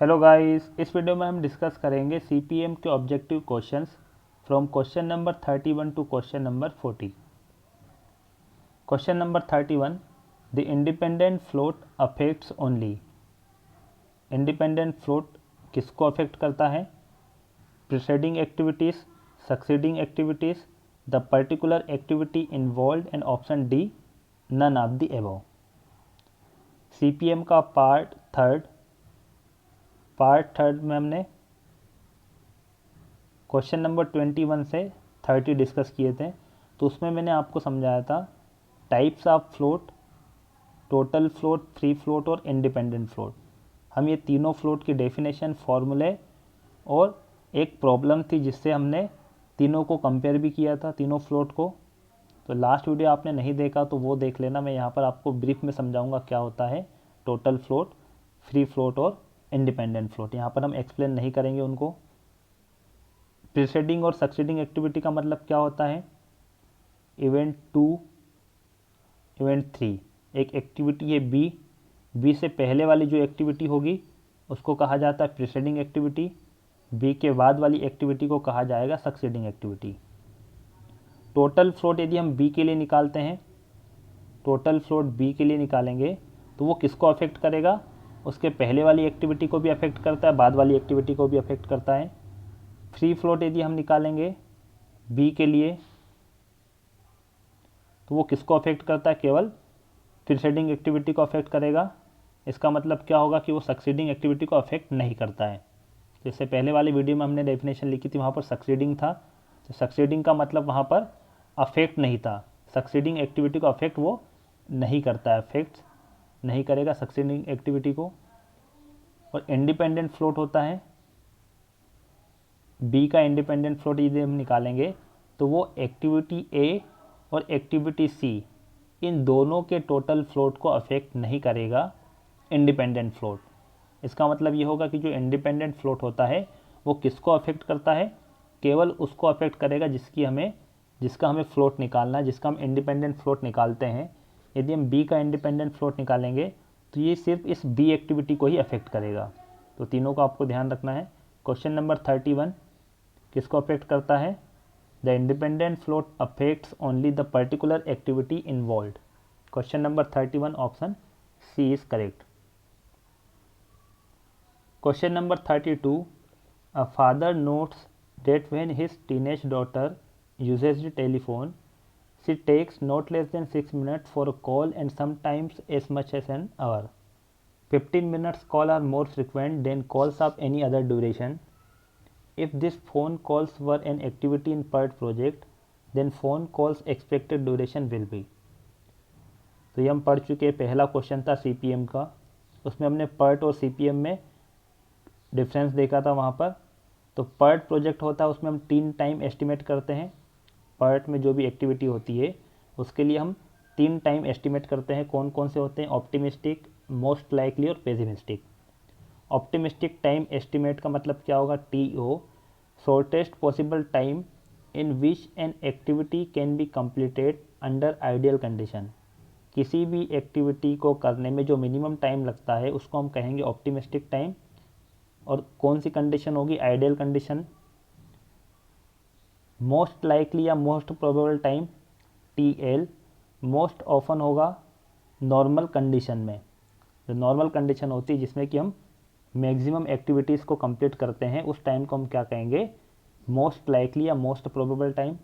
Hello guys, इस video में हम डिस्कस करेंगे सीपीएम के objective questions from question number 31 to question number 40। Question number 31, the independent float affects only. Independent float किसको affect करता है? Preceding activities, succeeding activities, the particular activity involve and option D none of the above. CPM का part third में हमने question number 21 से 30 discuss किए थे। तो उसमें मैंने आपको समझाया था types of float, total float, free float और इंडिपेंडेंट फ्लोट। हम ये तीनों फ्लोट की डेफिनेशन, फॉर्मूले और एक प्रॉब्लम थी जिससे हमने तीनों को कंपेयर भी किया था, तीनों फ्लोट को। तो लास्ट वीडियो आपने नहीं देखा तो वो देख लेना। मैं यहाँ पर आपको ब्रीफ में समझाऊंगा क्या होता है टोटल फ्लोट, फ्री फ्लोट और इंडिपेंडेंट फ्लोट। यहाँ पर हम एक्सप्लेन नहीं करेंगे उनको। प्रीसीडिंग और सक्सीडिंग एक्टिविटी का मतलब क्या होता है? Event 2, event 3। एक एक्टिविटी है बी से पहले वाली जो एक्टिविटी होगी उसको कहा जाता है प्रीसीडिंग एक्टिविटी। बी के बाद वाली एक्टिविटी को कहा जाएगा सक्सीडिंग एक्टिविटी। टोटल फ्लोट यदि हम बी के लिए निकालते हैं, टोटल फ्लोट बी के लिए निकालेंगे तो वो किसको अफेक्ट करेगा? उसके पहले वाली एक्टिविटी को भी अफेक्ट करता है, बाद वाली एक्टिविटी को भी अफेक्ट करता है। फ्री फ्लोट यदि हम निकालेंगे बी के लिए तो वो किसको अफेक्ट करता है? केवल प्रीसीडिंग एक्टिविटी को अफेक्ट करेगा। इसका मतलब क्या होगा कि वो सक्सीडिंग एक्टिविटी को अफेक्ट नहीं करता है। जैसे पहले वाली वीडियो में हमने डेफिनेशन लिखी थी, वहाँ पर सक्सीडिंग था, तो सक्सीडिंग का मतलब वहाँ पर अफेक्ट नहीं था। सक्सीडिंग एक्टिविटी को अफेक्ट वो नहीं करता है, अफेक्ट नहीं करेगा सक्सीडिंग एक्टिविटी को। और इंडिपेंडेंट फ्लोट होता है बी का इंडिपेंडेंट फ्लोट यदि हम निकालेंगे तो वो एक्टिविटी ए और एक्टिविटी सी इन दोनों के टोटल फ्लोट को अफेक्ट नहीं करेगा इंडिपेंडेंट फ्लोट। इसका मतलब ये होगा कि जो इंडिपेंडेंट फ्लोट होता है वो किसको अफेक्ट करता है? केवल उसको अफेक्ट करेगा जिसका हमें फ्लोट निकालना है, जिसका हम इंडिपेंडेंट फ्लोट निकालते हैं। यदि हम बी का इंडिपेंडेंट फ्लोट निकालेंगे तो ये सिर्फ इस बी एक्टिविटी को ही अफेक्ट करेगा। तो तीनों का आपको ध्यान रखना है। क्वेश्चन नंबर 31 किसको अफेक्ट करता है? The independent float affects only the particular activity involved. Question number 31 option C is correct. Question number 32, a father notes that when his teenage daughter uses the telephone, she takes not less than 6 minutes for a call and sometimes as much as an hour. 15 minutes call are more frequent than calls of any other duration. If this phone calls were an activity in PERT project, then phone calls expected duration will be. तो ये हम पढ़ चुके हैं। पहला question था CPM का, उसमें हमने PERT और CPM में डिफरेंस देखा था वहाँ पर। तो PERT प्रोजेक्ट होता है उसमें हम 3 टाइम एस्टिमेट करते हैं। PERT में जो भी एक्टिविटी होती है उसके लिए हम 3 टाइम एस्टिमेट करते हैं। कौन कौन से होते हैं? ऑप्टिमिस्टिक, मोस्ट लाइकली और पेसिमिस्टिक। ऑप्टिमिस्टिक टाइम एस्टिमेट का मतलब क्या होगा? TO, shortest possible time in which an activity can be completed under ideal condition. किसी भी एक्टिविटी को करने में जो मिनिमम टाइम लगता है उसको हम कहेंगे ऑप्टिमिस्टिक टाइम। और कौन सी कंडीशन होगी? Ideal condition. मोस्ट लाइकली या most probable time TL। Most often होगा नॉर्मल कंडीशन में। जो नॉर्मल कंडीशन होती है जिसमें कि हम मैक्सिमम एक्टिविटीज़ को कंप्लीट करते हैं उस टाइम को हम क्या कहेंगे? मोस्ट लाइकली या most probable time.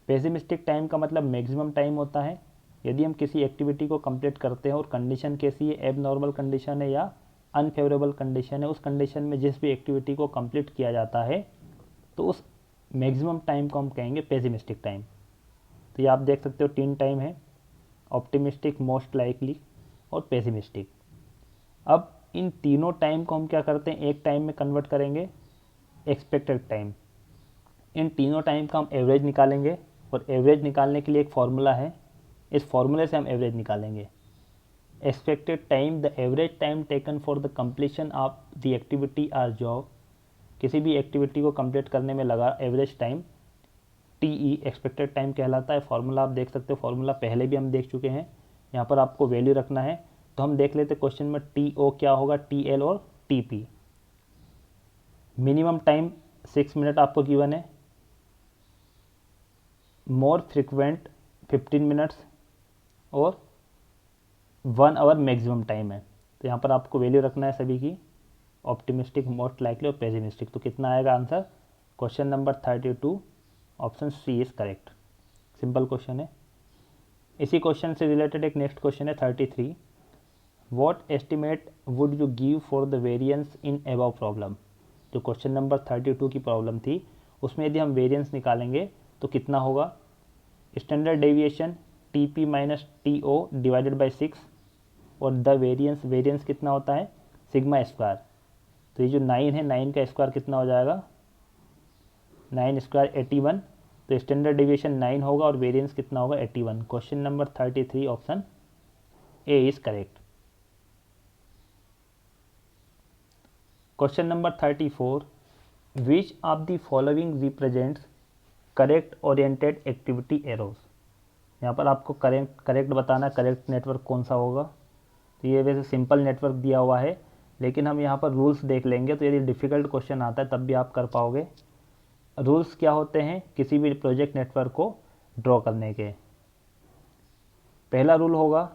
Pessimistic time का मतलब मैक्सिमम टाइम होता है। यदि हम किसी एक्टिविटी को कंप्लीट करते हैं और कंडीशन कैसी है, एब नॉर्मल कंडीशन है या अनफेवरेबल कंडीशन है, उस कंडीशन में जिस भी एक्टिविटी को कंप्लीट किया जाता है तो उस मैक्सिमम टाइम को हम कहेंगे पेसिमिस्टिक टाइम। तो ये आप देख सकते हो 3 टाइम है, ऑप्टिमिस्टिक, मोस्ट लाइकली और पेसिमिस्टिक। अब इन तीनों टाइम को हम क्या करते हैं? एक टाइम में कन्वर्ट करेंगे, एक्सपेक्टेड टाइम। इन तीनों टाइम का हम एवरेज निकालेंगे और एवरेज निकालने के लिए एक फार्मूला है, इस फार्मूले से हम एवरेज निकालेंगे। Expected time, the average time taken for the completion of the activity or job. किसी भी एक्टिविटी को कंप्लीट करने में लगा average time TE expected time कहलाता है। फार्मूला आप देख सकते हो, फार्मूला पहले भी हम देख चुके हैं। यहाँ पर आपको वैल्यू रखना है। तो हम देख लेते क्वेश्चन में TO क्या होगा, TL और TP। मिनिमम टाइम 6 मिनट आपको गिवन है, मोर फ्रिक्वेंट 15 मिनट्स और 1 आवर मैक्सिमम टाइम है। तो यहाँ पर आपको वैल्यू रखना है सभी की, ऑप्टिमिस्टिक, मोस्ट लाइकली और पेसिमिस्टिक। तो कितना आएगा answer? Question number 32 option C is correct. Simple question है। इसी क्वेश्चन से रिलेटेड एक नेक्स्ट क्वेश्चन है 33। What estimate would you give for the variance in above problem. जो क्वेश्चन नंबर 32 की प्रॉब्लम थी उसमें यदि हम वेरिएंस निकालेंगे तो कितना होगा? Standard deviation TP minus TO divided by 6 और द वेरिएंस कितना होता है? Sigma square. तो ये जो 9 है, 9 का स्क्वायर कितना हो जाएगा? 9 स्क्वायर 81। तो स्टैंडर्ड डेविएशन 9 होगा और वेरिएंस कितना होगा? 81। Question number 33 option A is correct. Question number 34। Which of the following represents correct oriented activity arrows. यहाँ पर आपको करेक्ट बताना है, करेक्ट नेटवर्क कौन सा होगा। तो ये वैसे सिंपल नेटवर्क दिया हुआ है, लेकिन हम यहाँ पर रूल्स देख लेंगे तो यदि डिफ़िकल्ट क्वेश्चन आता है तब भी आप कर पाओगे। रूल्स क्या होते हैं किसी भी प्रोजेक्ट नेटवर्क को ड्रॉ करने के? पहला रूल होगा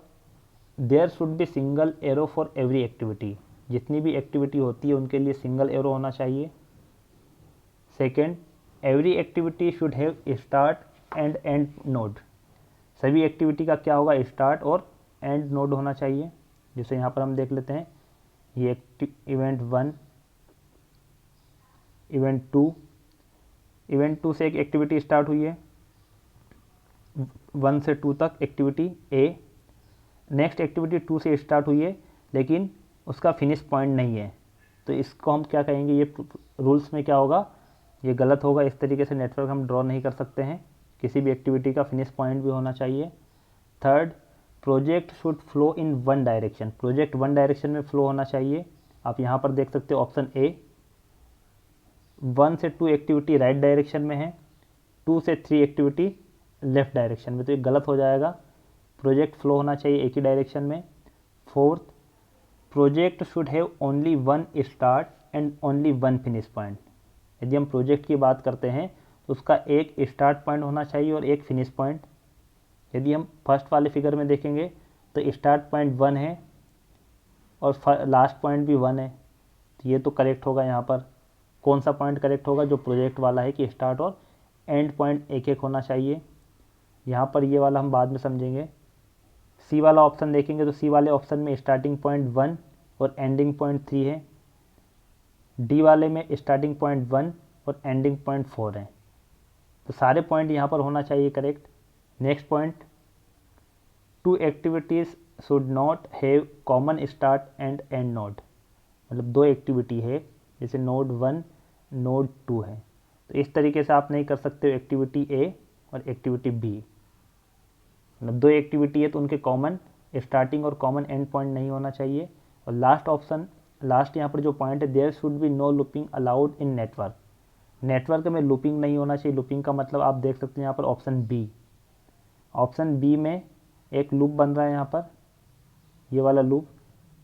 there should be single arrow for every activity. जितनी भी एक्टिविटी होती है उनके लिए सिंगल एरो होना चाहिए। Second, every activity should have start and and node. सभी एक्टिविटी का क्या होगा? स्टार्ट और एंड नोड होना चाहिए। जैसे यहाँ पर हम देख लेते हैं, ये इवेंट 1, इवेंट 2, इवेंट 2 से एक एक्टिविटी स्टार्ट हुई है, 1 से 2 तक एक्टिविटी A। नेक्स्ट एक्टिविटी 2 से स्टार्ट हुई है लेकिन उसका फिनिश पॉइंट नहीं है, तो इसको हम क्या कहेंगे? ये रूल्स में क्या होगा? ये गलत होगा। इस तरीके से नेटवर्क हम ड्रॉ नहीं कर सकते हैं। किसी भी एक्टिविटी का फिनिश पॉइंट भी होना चाहिए। Third, project should flow in one direction. Project one direction में फ्लो होना चाहिए। आप यहाँ पर देख सकते हो ऑप्शन ए, 1 से 2 एक्टिविटी राइट डायरेक्शन में है, 2 से 3 एक्टिविटी लेफ्ट डायरेक्शन में, तो ये गलत हो जाएगा। प्रोजेक्ट फ्लो होना चाहिए एक ही डायरेक्शन में। Fourth, project should have only 1 start and only 1 finish point. यदि हम प्रोजेक्ट की बात करते हैं तो उसका एक स्टार्ट पॉइंट होना चाहिए और एक फिनिश पॉइंट। यदि हम फर्स्ट वाले फिगर में देखेंगे तो स्टार्ट पॉइंट 1 है और लास्ट पॉइंट भी 1 है, तो ये तो करेक्ट होगा। यहाँ पर कौन सा पॉइंट करेक्ट होगा? जो प्रोजेक्ट वाला है कि स्टार्ट और एंड पॉइंट एक एक होना चाहिए। यहाँ पर ये वाला हम बाद में समझेंगे। सी वाला ऑप्शन देखेंगे तो सी वाले ऑप्शन में स्टार्टिंग पॉइंट 1 और एंडिंग पॉइंट 3 है। डी वाले में स्टार्टिंग पॉइंट 1 और एंडिंग पॉइंट 4 है। तो सारे पॉइंट यहाँ पर होना चाहिए correct. Next point, 2 activities should not have common start and and node. मतलब 2 एक्टिविटी है, जैसे नोड 1 नोड 2 है, तो इस तरीके से आप नहीं कर सकते हो एक्टिविटी ए और एक्टिविटी बी। मतलब 2 एक्टिविटी है तो उनके कॉमन स्टार्टिंग और कॉमन एंड पॉइंट नहीं होना चाहिए। और लास्ट ऑप्शन, लास्ट यहाँ पर जो पॉइंट है, there should be no looping allowed in network. Network में लूपिंग नहीं होना चाहिए। लूपिंग का मतलब आप देख सकते हैं यहाँ पर ऑप्शन बी। ऑप्शन बी में एक लूप बन रहा है यहाँ पर, ये वाला लूप,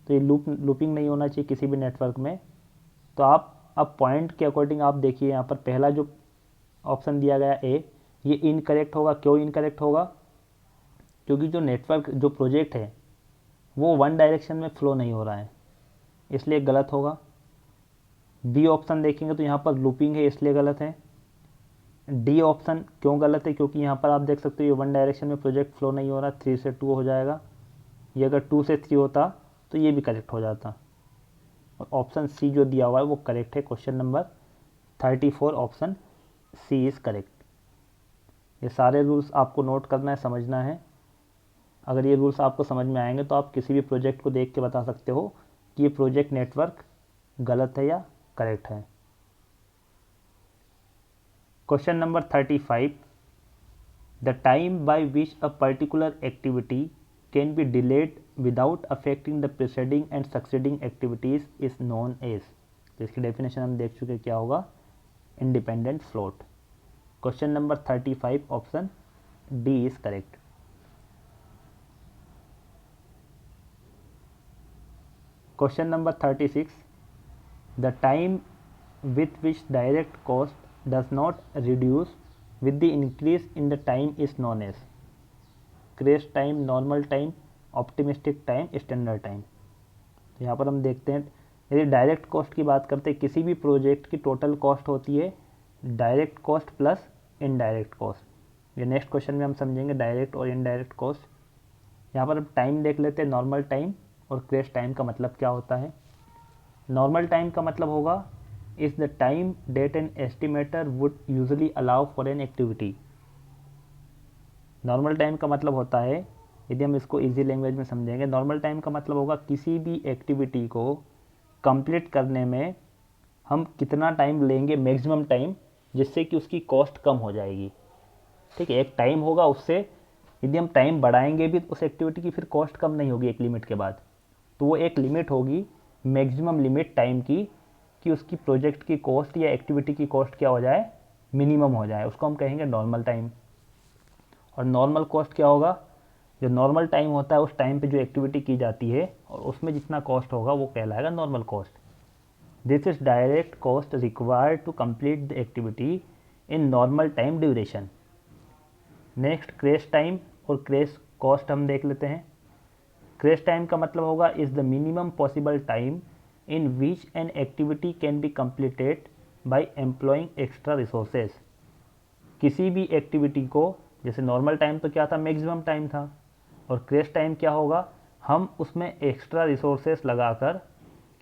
तो ये लूपिंग नहीं होना चाहिए किसी भी नेटवर्क में। तो आप अब पॉइंट के अकॉर्डिंग आप देखिए, यहाँ पर पहला जो ऑप्शन दिया गया ए, ये इनकरेक्ट होगा। क्यों इनकरेक्ट होगा? क्योंकि जो नेटवर्क, जो प्रोजेक्ट है वो 1 डायरेक्शन में फ्लो नहीं हो रहा है, इसलिए गलत होगा। बी ऑप्शन देखेंगे तो यहाँ पर लूपिंग है, इसलिए गलत है। डी ऑप्शन क्यों गलत है? क्योंकि यहाँ पर आप देख सकते हो ये 1 डायरेक्शन में प्रोजेक्ट फ्लो नहीं हो रहा, 3 से 2 हो जाएगा। ये अगर 2 से 3 होता तो ये भी करेक्ट हो जाता। और ऑप्शन सी जो दिया हुआ है वो करेक्ट है। Question number 34 option C is correct. ये सारे रूल्स आपको नोट करना है, समझना है। अगर ये रूल्स आपको समझ में आएंगे तो आप किसी भी प्रोजेक्ट को देख के बता सकते हो कि ये प्रोजेक्ट नेटवर्क गलत है या करेक्ट है। Question number 35, the time by which a particular activity can be delayed without affecting the preceding and succeeding activities is known as. तो इसकी डेफिनेशन हम देख चुके, क्या होगा? Independent float. Question number 35 option D is correct. Question number 36, the time with which direct cost does not reduce with the increase in the time is known as crash time, normal time, optimistic time, standard time। तो यहाँ पर हम देखते हैं, यदि direct cost की बात करते हैं, किसी भी प्रोजेक्ट की टोटल कॉस्ट होती है direct cost plus indirect cost. ये नेक्स्ट क्वेश्चन में हम समझेंगे डायरेक्ट और इनडायरेक्ट कॉस्ट। यहाँ पर हम टाइम देख लेते हैं, नॉर्मल टाइम और क्रेश टाइम का मतलब क्या होता है। नॉर्मल टाइम का मतलब होगा is the time that an estimator would usually allow for an activity। Normal time का मतलब होता है, यदि हम इसको इजी लैंग्वेज में समझेंगे, नॉर्मल टाइम का मतलब होगा किसी भी एक्टिविटी को कंप्लीट करने में हम कितना टाइम लेंगे, मैक्सिमम टाइम, जिससे कि उसकी कॉस्ट कम हो जाएगी। ठीक है, एक टाइम होगा, उससे यदि हम टाइम बढ़ाएंगे भी उस एक्टिविटी की, फिर कॉस्ट कम नहीं होगी एक लिमिट के बाद। तो वो एक लिमिट होगी, मैक्सिमम लिमिट टाइम की, कि उसकी प्रोजेक्ट की कॉस्ट या एक्टिविटी की कॉस्ट क्या हो जाए, मिनिमम हो जाए, उसको हम कहेंगे नॉर्मल टाइम। और नॉर्मल कॉस्ट क्या होगा, जो नॉर्मल टाइम होता है उस टाइम पे जो एक्टिविटी की जाती है और उसमें जितना कॉस्ट होगा वो कहलाएगा normal cost. This is direct cost required to complete the activity in normal time duration. Next crash time और क्रेश कॉस्ट हम देख लेते हैं। क्रेश टाइम का मतलब होगा is the minimum possible time in which an activity can be completed by employing extra resources। किसी भी एक्टिविटी को, जैसे नॉर्मल टाइम तो क्या था, मैक्सिमम टाइम था, और क्रेश टाइम क्या होगा, हम उसमें एक्स्ट्रा रिसोर्सेस लगाकर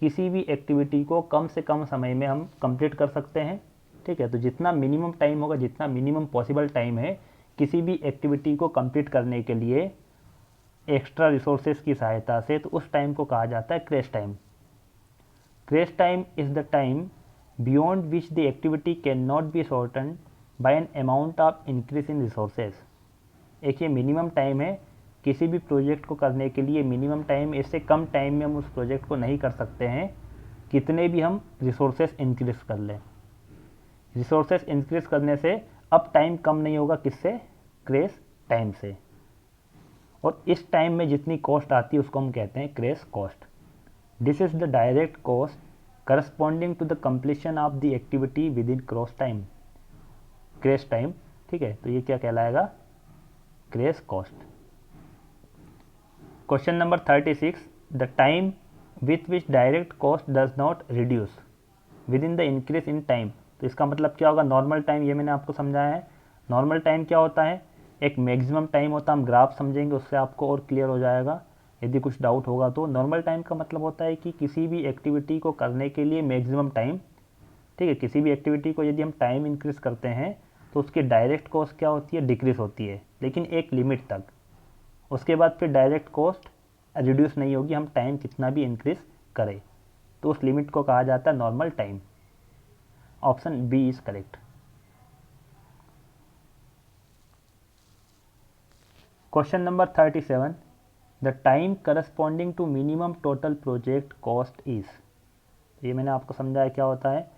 किसी भी एक्टिविटी को कम से कम समय में हम कंप्लीट कर सकते हैं। ठीक है, तो जितना मिनिमम टाइम होगा, जितना मिनिमम पॉसिबल टाइम है किसी भी एक्टिविटी को कंप्लीट करने के लिए एक्स्ट्रा रिसोर्सेज की सहायता से, तो उस टाइम को कहा जाता है crash time. Crash time is the time beyond which the activity cannot be shortened by an amount of increase in resources। एक ये मिनिमम टाइम है, किसी भी प्रोजेक्ट को करने के लिए मिनिमम टाइम, इससे कम टाइम में हम उस प्रोजेक्ट को नहीं कर सकते हैं, कितने भी हम रिसोर्सेज इंक्रीज कर लें। रिसोर्सेज इंक्रीज करने से अब टाइम कम नहीं होगा, किससे, क्रेश टाइम से। और इस टाइम में जितनी कॉस्ट आती है उसको हम कहते हैं crash cost. This is the direct cost corresponding to the completion of the activity within crash time। crash time, ठीक है, तो ये क्या कहलाएगा, crash cost. Question number 36, the time with which direct cost does not reduce within the increase in time. तो इसका मतलब क्या होगा, नॉर्मल टाइम, ये मैंने आपको समझाया है। नॉर्मल टाइम क्या होता है, एक मैक्सिमम टाइम होता है, हम ग्राफ समझेंगे उससे आपको और क्लियर हो जाएगा यदि कुछ डाउट होगा तो। नॉर्मल टाइम का मतलब होता है कि किसी भी एक्टिविटी को करने के लिए मैक्सिमम टाइम। ठीक है, किसी भी एक्टिविटी को यदि हम टाइम इंक्रीज करते हैं तो उसकी डायरेक्ट कॉस्ट क्या होती है, डिक्रीज होती है, लेकिन एक लिमिट तक। उसके बाद फिर डायरेक्ट कॉस्ट रिड्यूस नहीं होगी, हम टाइम कितना भी इंक्रीज करें, तो उस लिमिट को कहा जाता है normal time. Option B is correct. Question number 37, the time corresponding to minimum total project cost is. ये मैंने आपको समझाया क्या होता है,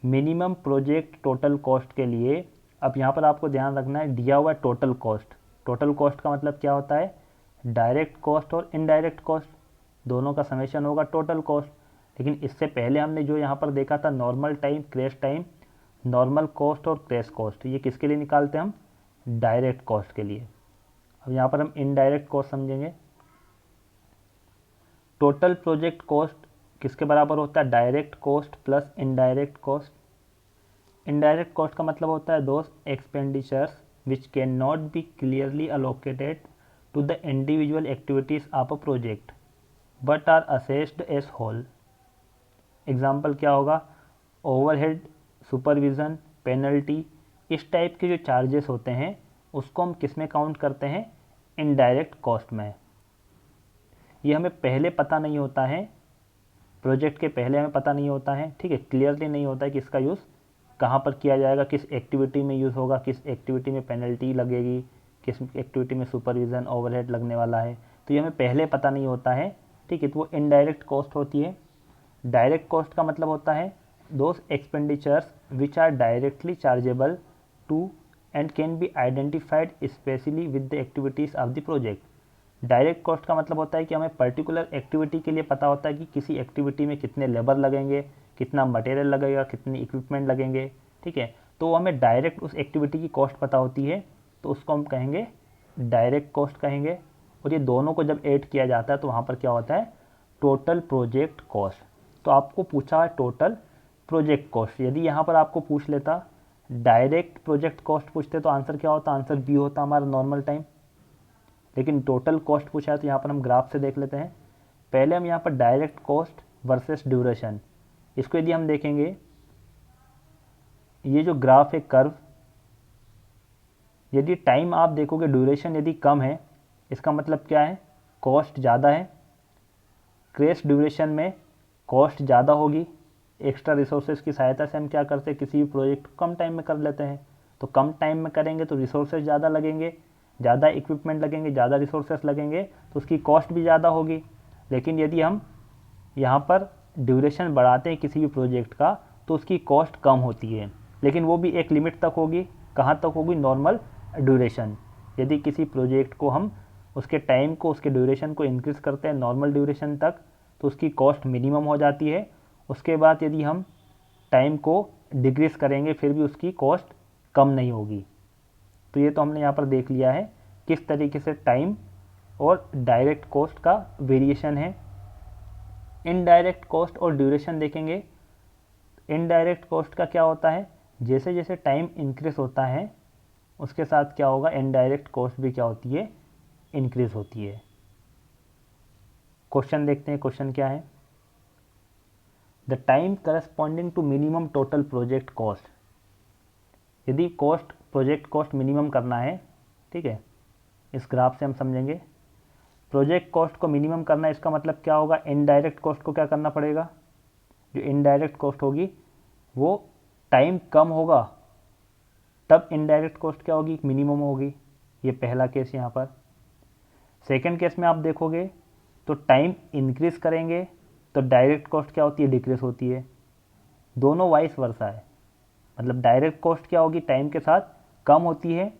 मिनिमम प्रोजेक्ट टोटल कॉस्ट के लिए। अब यहाँ पर आपको ध्यान रखना है, दिया हुआ टोटल कॉस्ट। टोटल कॉस्ट का मतलब क्या होता है, डायरेक्ट कॉस्ट और इनडायरेक्ट कॉस्ट दोनों का समेशन होगा टोटल कॉस्ट। लेकिन इससे पहले हमने जो यहाँ पर देखा था, normal time, crash time, normal cost और क्रेश कॉस्ट, ये किसके लिए निकालते हैं हम, डायरेक्ट कॉस्ट के लिए। अब यहाँ पर हम इनडायरेक्ट कॉस्ट समझेंगे। टोटल प्रोजेक्ट कॉस्ट किसके बराबर होता है, direct cost plus indirect cost. Indirect cost का मतलब होता है those expenditures which can not be clearly allocated to the individual activities of a project but are assessed as whole. Example क्या होगा, ओवरहेड, सुपरविज़न, पेनल्टी, इस type के जो charges होते हैं उसको हम किस में काउंट करते हैं, इनडायरेक्ट कॉस्ट में। ये हमें पहले पता नहीं होता है, प्रोजेक्ट के पहले हमें पता नहीं होता है, ठीक है, क्लियरली नहीं होता है कि इसका यूज़ कहाँ पर किया जाएगा, किस एक्टिविटी में यूज़ होगा, किस एक्टिविटी में पेनल्टी लगेगी, किस एक्टिविटी में सुपरविज़न, ओवरहेड लगने वाला है, तो ये हमें पहले पता नहीं होता है। ठीक है, तो वो इनडायरेक्ट कॉस्ट होती है। डायरेक्ट कॉस्ट का मतलब होता है those expenditures which are directly chargeable to and can be identified specially with the activities of the project. Direct cost का मतलब होता है कि हमें पर्टिकुलर एक्टिविटी के लिए पता होता है कि किसी एक्टिविटी में कितने लेबर लगेंगे, कितना मटेरियल लगेगा, कितनी इक्विपमेंट लगेंगे, ठीक है। तो हमें डायरेक्ट उस एक्टिविटी की कॉस्ट पता होती है, तो उसको हम कहेंगे डायरेक्ट कॉस्ट कहेंगे। और ये दोनों को जब ऐड किया जाता है तो वहाँ पर क्या होता है, टोटल प्रोजेक्ट कॉस्ट। तो आपको पूछा है टोटल प्रोजेक्ट कॉस्ट, यदि यहाँ पर आपको पूछ लेता डायरेक्ट प्रोजेक्ट कॉस्ट पूछते तो आंसर क्या होता, आंसर बी होता हमारा नॉर्मल टाइम। लेकिन टोटल कॉस्ट पूछा है तो यहाँ पर हम ग्राफ से देख लेते हैं। पहले हम यहाँ पर डायरेक्ट कॉस्ट वर्सेस ड्यूरेशन, इसको यदि हम देखेंगे, ये जो ग्राफ है कर्व, यदि टाइम आप देखोगे ड्यूरेशन यदि कम है, इसका मतलब क्या है, कॉस्ट ज़्यादा है। क्रेश ड्यूरेशन में कॉस्ट ज़्यादा होगी। एक्स्ट्रा रिसोर्सेज की सहायता से हम क्या करते हैं, किसी भी प्रोजेक्ट को कम टाइम में कर लेते हैं। तो कम टाइम में करेंगे तो रिसोर्सेज ज़्यादा लगेंगे, ज़्यादा इक्विपमेंट लगेंगे, ज़्यादा रिसोर्सेज लगेंगे, तो उसकी कॉस्ट भी ज़्यादा होगी। लेकिन यदि हम यहाँ पर ड्यूरेशन बढ़ाते हैं किसी भी प्रोजेक्ट का तो उसकी कॉस्ट कम होती है, लेकिन वो भी एक लिमिट तक होगी। कहाँ तक होगी, नॉर्मल ड्यूरेशन। यदि किसी प्रोजेक्ट को हम उसके टाइम को, उसके ड्यूरेशन को इंक्रीज़ करते हैं नॉर्मल ड्यूरेशन तक, तो उसकी कॉस्ट मिनिमम हो जाती है। उसके बाद यदि हम टाइम को डिक्रीज़ करेंगे फिर भी उसकी कॉस्ट कम नहीं होगी। तो ये तो हमने यहाँ पर देख लिया है किस तरीके से टाइम और डायरेक्ट कॉस्ट का वेरिएशन है। इनडायरेक्ट कॉस्ट और ड्यूरेशन देखेंगे। इनडायरेक्ट कॉस्ट का क्या होता है, जैसे जैसे टाइम इंक्रीज होता है उसके साथ क्या होगा, इनडायरेक्ट कॉस्ट भी क्या होती है, इंक्रीज होती है। क्वेश्चन देखते हैं, क्वेश्चन क्या है, the time corresponding to minimum total project cost. यदि कॉस्ट, प्रोजेक्ट कॉस्ट मिनिमम करना है, ठीक है, इस ग्राफ से हम समझेंगे। प्रोजेक्ट कॉस्ट को मिनिमम करना है, इसका मतलब क्या होगा, इनडायरेक्ट कॉस्ट को क्या करना पड़ेगा, जो इनडायरेक्ट कॉस्ट होगी वो टाइम कम होगा तब इनडायरेक्ट कॉस्ट क्या होगी, मिनिमम होगी। ये पहला केस यहाँ पर। सेकंड केस में आप देखोगे तो टाइम इंक्रीज करेंगे तो डायरेक्ट कॉस्ट क्या होती है, डिक्रीज होती है। दोनों वाइस वर्सा है, मतलब डायरेक्ट कॉस्ट क्या होगी, टाइम के साथ कम होती है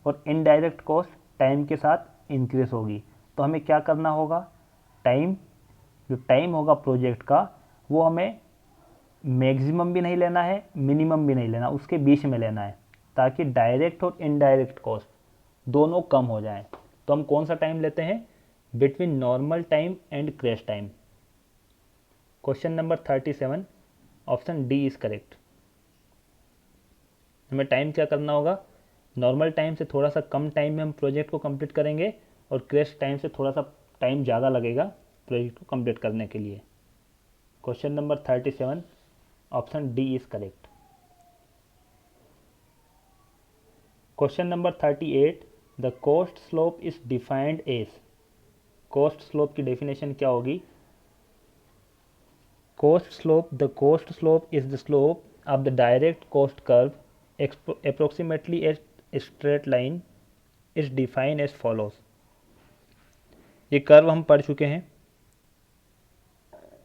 और इनडायरेक्ट कॉस्ट टाइम के साथ इंक्रीज होगी। तो हमें क्या करना होगा, टाइम, जो टाइम होगा प्रोजेक्ट का वो हमें मैक्सिमम भी नहीं लेना है, मिनिमम भी नहीं लेना, उसके बीच में लेना है, ताकि डायरेक्ट और इनडायरेक्ट कॉस्ट दोनों कम हो जाएं। तो हम कौन सा टाइम लेते हैं, between normal time and crash time. Question number 37, option D is correct. हमें टाइम क्या करना होगा, नॉर्मल टाइम से थोड़ा सा कम टाइम में हम प्रोजेक्ट को कंप्लीट करेंगे और क्रेश टाइम से थोड़ा सा टाइम ज़्यादा लगेगा प्रोजेक्ट को कंप्लीट करने के लिए। Question number 37, option D is correct. Question number 38, the cost slope is defined as. Cost slope की डेफिनेशन क्या होगी, cost slope, the cost slope is the slope of the direct cost curve approximately a straight line is defined as follows। ये curve हम पढ़ चुके हैं।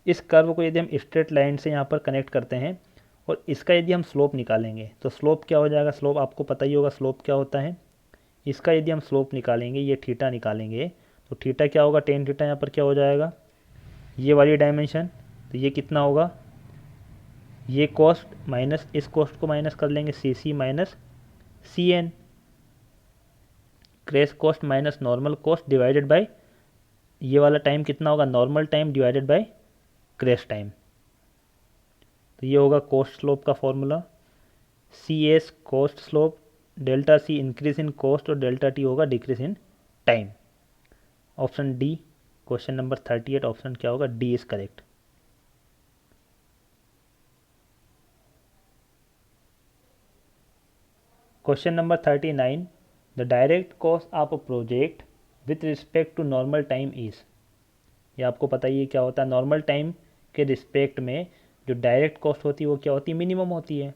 इस curve को यदि हम स्ट्रेट लाइन से यहाँ पर कनेक्ट करते हैं और इसका यदि हम स्लोप निकालेंगे तो स्लोप क्या हो जाएगा, स्लोप आपको पता ही होगा स्लोप क्या होता है। इसका यदि हम स्लोप निकालेंगे, ये थीटा निकालेंगे, तो थीटा क्या होगा, टेन थीटा यहाँ पर क्या हो जाएगा, ये वाली डायमेंशन। तो ये कितना होगा, ये कॉस्ट माइनस इस कॉस्ट को माइनस कर लेंगे, C C minus C N, crash cost minus normal cost divided by ये वाला टाइम कितना होगा, normal time divided by crash time. तो ये होगा कॉस्ट स्लोप का formula, C S cost slope, delta C increase in cost और delta T होगा decrease in time. Option D, question number 38, option क्या होगा, D is correct. Question number 39, the direct cost of a project with respect to normal time is. ये आपको पता ही है क्या होता है, नॉर्मल टाइम के रिस्पेक्ट में जो डायरेक्ट कॉस्ट होती है वो क्या होती है, मिनिमम होती है,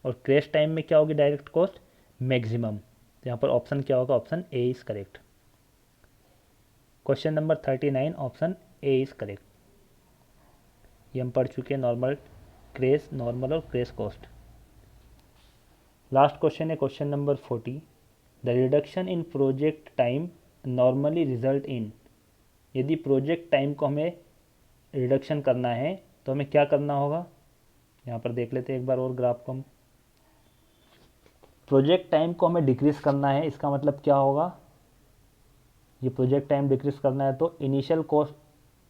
और क्रेश टाइम में क्या होगी डायरेक्ट कॉस्ट, मैक्सिमम। तो यहाँ पर ऑप्शन क्या होगा, option A is correct. Question number 39, option A is correct. ये हम पढ़ चुके हैं, नॉर्मल, क्रेश, नॉर्मल और क्रेश कॉस्ट। लास्ट क्वेश्चन है question number 40, the reduction in project time normally result in, यदि प्रोजेक्ट टाइम को हमें रिडक्शन करना है तो हमें क्या करना होगा। यहाँ पर देख लेते हैं एक बार और ग्राफ को हम। प्रोजेक्ट टाइम को हमें डिक्रीज़ करना है, इसका मतलब क्या होगा, ये प्रोजेक्ट टाइम डिक्रीज़ करना है तो इनिशियल कॉस्ट,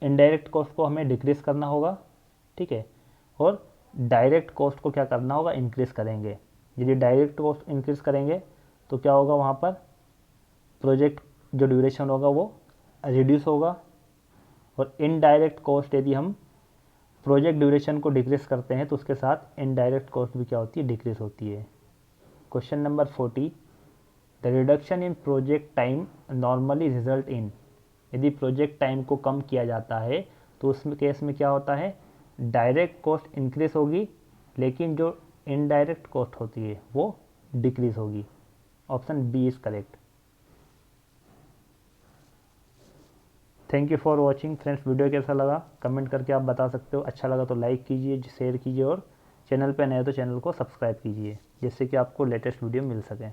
इनडायरेक्ट कॉस्ट को हमें डिक्रीज़ करना होगा, ठीक है, और डायरेक्ट कॉस्ट को क्या करना होगा, इंक्रीज़ करेंगे। यदि डायरेक्ट कॉस्ट इंक्रीज़ करेंगे तो क्या होगा, वहाँ पर प्रोजेक्ट जो ड्यूरेशन होगा वो रिड्यूस होगा, और इनडायरेक्ट कॉस्ट यदि हम प्रोजेक्ट ड्यूरेशन को डिक्रीज़ करते हैं तो उसके साथ इनडायरेक्ट कॉस्ट भी क्या होती है, डिक्रीज़ होती है। Question number 40, the reduction in project time normally result in, यदि प्रोजेक्ट टाइम को कम किया जाता है तो उसमें केस में क्या होता है, डायरेक्ट कॉस्ट इंक्रीज होगी लेकिन जो इनडायरेक्ट कॉस्ट होती है वो डिक्रीज होगी। Option B is correct. Thank you for watching friends. Video कैसा लगा कमेंट करके आप बता सकते हो। अच्छा लगा तो लाइक कीजिए, शेयर कीजिए, और चैनल पे नए हो तो चैनल को सब्सक्राइब कीजिए जिससे कि आपको लेटेस्ट वीडियो मिल सके।